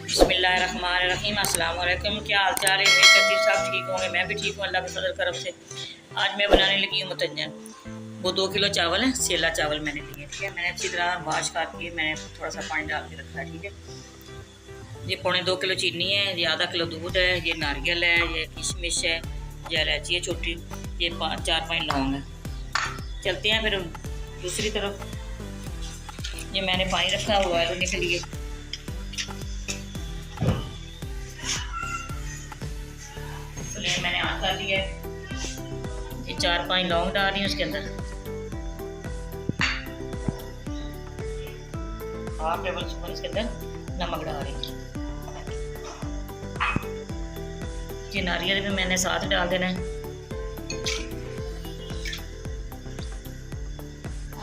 बिस्मिल्लाहिर्रहमानिर्रहीम। अस्सलाम वालेकुम। क्या हाल चाल है? उम्मीद करती हूँ सब ठीक होंगे। मैं भी ठीक हूँ अल्लाह के फजल करम से। आज मैं बनाने लगी हूँ मुतज्जन। वो 2 किलो चावल हैं, सेला चावल मैंने लिए। ठीक है, मैंने अच्छी तरह वाश करके मैंने थोड़ा सा पानी डाल के रखा है। ठीक है, ये 2.25 किलो चीनी है, ये आधा किलो दूध है, ये नारियल है, ये किशमिश है, ये इलायची है छोटी, ये 4-5 लौंग है। चलते हैं फिर दूसरी तरफ। ये मैंने पानी रखा हुआ है धोने के लिए। फ्लेम मैंने ऑन कर दिया है। ये 4-5 लौंग डाल रही हूँ उसके अंदर। 1/2 टेबल स्पून इसके अंदर नमक डाल रही हूँ। ये नारियल भी मैंने साथ डाल देना है।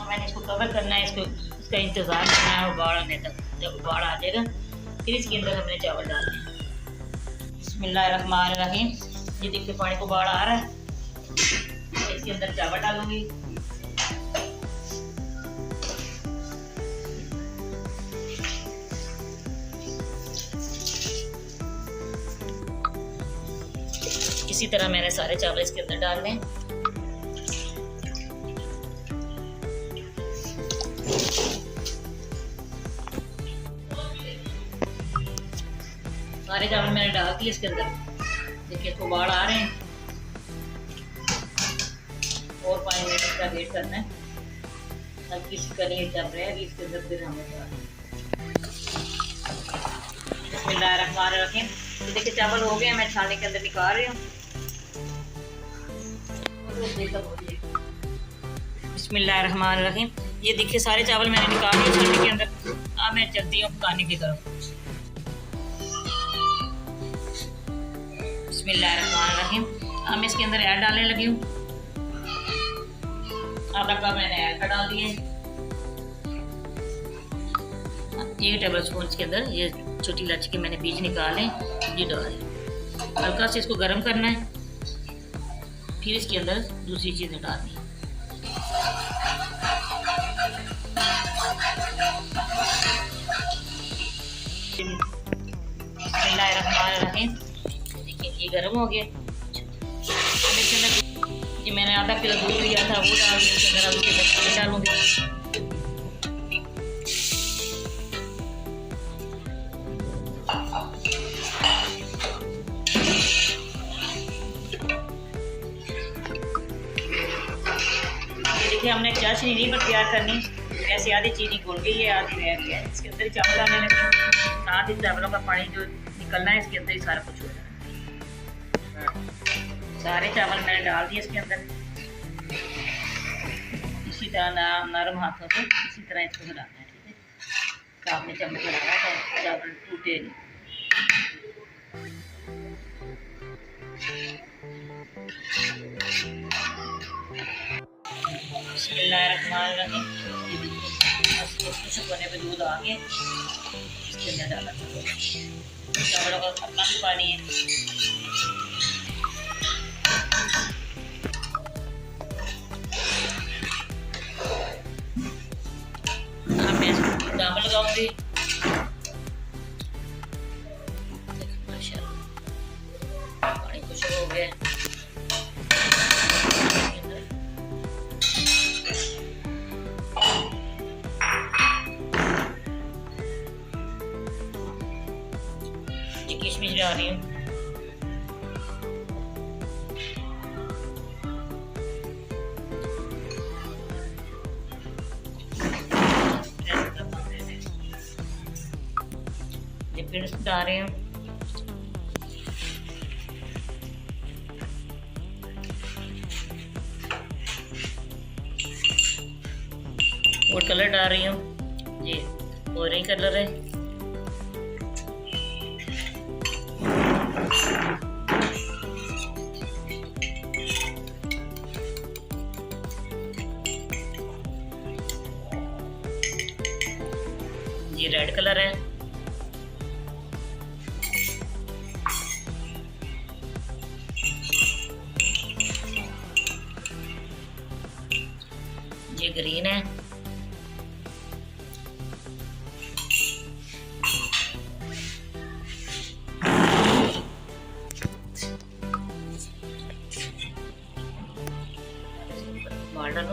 मैंने इसको कवर करना है, इसका इंतज़ार करना है उबाल आने तक। जब उबाल आ जाएगा फिर इसके अंदर हमने चावल डालने हैं। बिस्मिल्लाहिर्रहमानिर्रहीम। ये देखिए पानी को उबाल आ रहा है, इसके अंदर चावल डालूंगी। इसी तरह मैंने सारे चावल इसके अंदर डालने हैं। सारे चावल मैंने डाल दिए इसके अंदर। देखिए इसको उबाल आ रहे हैं और 5 मिनट इसका वेट करना है। अब किसी का नहीं चल रहा है, इसके अंदर फिर हमें बिस्मिल्लाहिर्रहमानिर्रहीम। तो देखिए चावल हो गए, मैं छानने के अंदर निकाल रही हूँ। बिस्मिल्लाहिर्रहमानिर्रहीम। ये देखिए सारे चावल मैंने निकाल लिए छानने के अंदर। अब मैं चलती हूँ पकाने की तरफ। बिस्मिल्लाहिर्रहमानिर्रहीम। अब मैं इसके अंदर ऐड डालने लगी हूँ। आधा कप मैंने ऐड का डाल दिए। 1 टेबल स्पून इसके अंदर ये छोटी इलायची के मैंने बीज निकाले, ये डाले। हल्का से इसको गर्म करना है, फिर इसके अंदर दूसरी चीज़ें डालनी है। बिस्मिल्लाहिर्रहमानिर्रहीम। देखिए ये गर्म हो गया। इसके अंदर ये मैंने आधा किलो दूध लिया था वो डाल दिया। इसके अंदर अब उसके मसाले डालूंगी। देखिए हमने चाशनी नहीं पर तैयार करनी, ऐसे आधी चीनी घुल गई है, आधी रह गई है। इसके अंदर चावल डालने लगे, साथ ही चावलों का पानी जो निकलना है इसके अंदर ही सारा कुछ हो जाए। सारे चावल मैंने डाल दिए इसके अंदर। इसी तरह नरम हाथों से इसी तरह इसको हिलाना है। ठीक है, आपने चम्मच लगाया था चावल टूटे नहीं। बिस्मिल्लाहिर्रहमानिर्रहीम। कुछ होने पे दूध आ गया, इसके अंदर डाला चावलों का अपना भी पानी है। अब मैं दाम लगाऊंगी। माशाल्लाह पानी कुछ हो गया। किशमिश डाल रही हूँ। फिर डाल रही हूँ। फूड कलर डाल रही हूँ, ये ऑरेंज कलर है। ये रेड कलर है। ये ग्रीन है।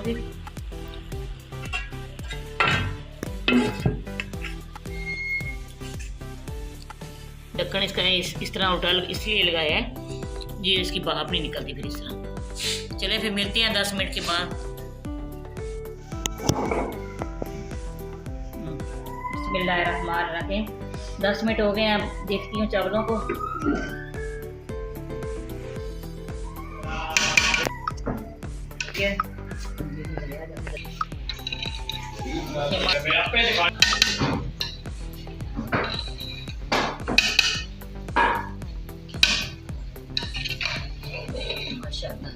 होगी। ढक्कन इसका इस तरह उल्टा इसलिए लगाया है ये इसकी भाप नहीं निकलती फिर इस तरह। चले फिर मिलते हैं 10 मिनट के बाद। बिस्मिल्लाहिर्रहमानिर्रहीम। 10 मिनट हो गए हैं, अब देखती हूँ चावलों को। माशाअल्लाह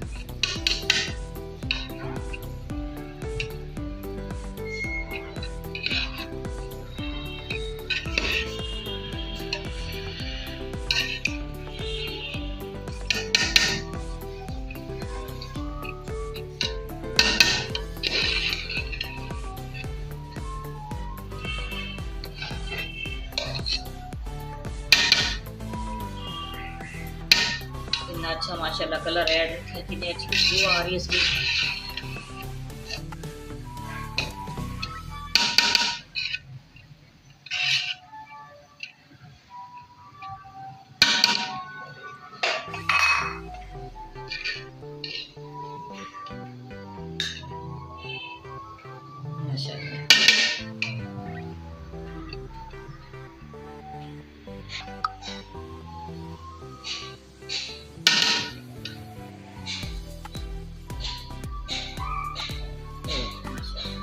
कितना अच्छा माशाल्लाह कलर है, कितनी अच्छी खुशबू आ रही है इसकी। माशाल्लाह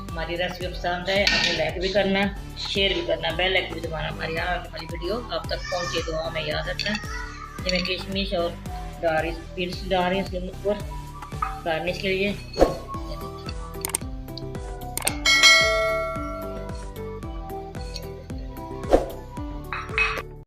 हमारी रेसिपी पसंद है, आपने लाइक भी करना है, शेयर भी करना है, बेल आइकन भी दबाना। हमारी हमारी वीडियो आप तक पहुंचे, दुआ में याद रखना। ये मैं किशमिश और डाल रही हूँ इसके ऊपर गार्निश के लिए।